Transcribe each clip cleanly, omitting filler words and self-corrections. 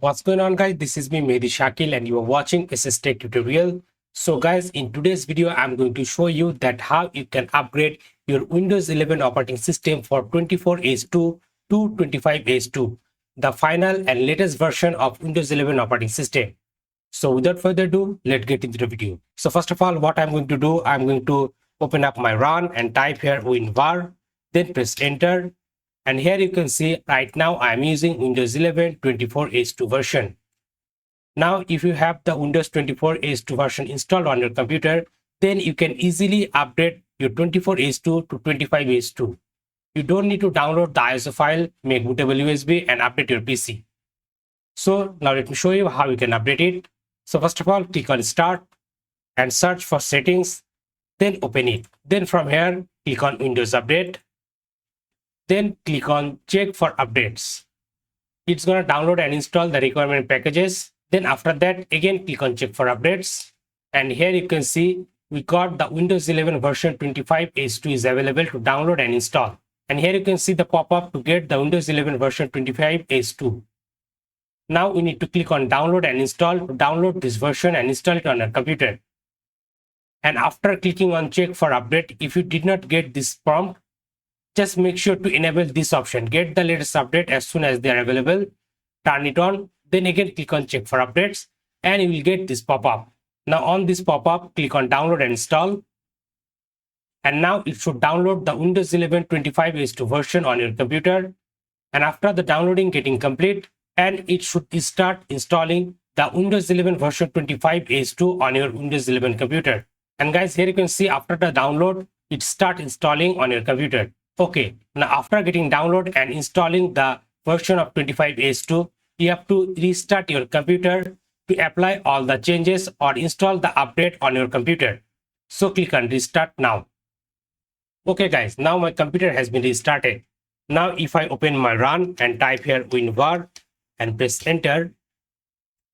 What's going on, guys? This is me, Mehdi Shakil, and you are watching SSTec tutorial. So guys, in today's video, I'm going to show you that how you can upgrade your Windows 11 operating system for 24H2 to 25H2, the final and latest version of Windows 11 operating system. So without further ado, let's get into the video. So first of all, what I'm going to do, I'm going to open up my run and type here WinVar, then press enter. And here you can see right now I am using Windows 11 24H2 version. Now if you have the Windows 24H2 version installed on your computer, then you can easily upgrade your 24H2 to 25H2. You don't need to download the ISO file, make bootable USB and update your PC. So now let me show you how you can update it. So first of all, click on Start and search for Settings, then open it. Then from here, click on Windows Update. Then click on Check for Updates. It's going to download and install the requirement packages. Then after that, again click on Check for Updates. And here you can see we got the Windows 11 version 25H2 is available to download and install. And here you can see the pop-up to get the Windows 11 version 25H2. Now we need to click on Download and Install to download this version and install it on our computer. And after clicking on Check for Update, if you did not get this prompt, just make sure to enable this option, get the latest update as soon as they are available, turn it on, then again click on Check for Updates and you will get this pop-up. Now on this pop-up, click on Download and Install, and now it should download the Windows 11 25H2 version on your computer. And after the downloading getting complete, and it should start installing the Windows 11 version 25H2 on your Windows 11 computer. And guys, here you can see after the download, it start installing on your computer. Okay, now after getting download and installing the version of 25H2, you have to restart your computer to apply all the changes or install the update on your computer. So click on Restart now. Okay guys, now my computer has been restarted. Now if I open my run and type here WinVar and press enter,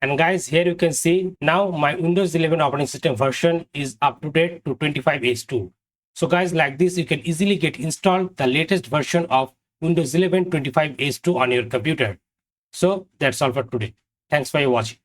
and guys, here you can see now my Windows 11 operating system version is up to date to 25H2. So guys, like this, you can easily get installed the latest version of Windows 11 25H2 on your computer. So that's all for today. Thanks for your watching.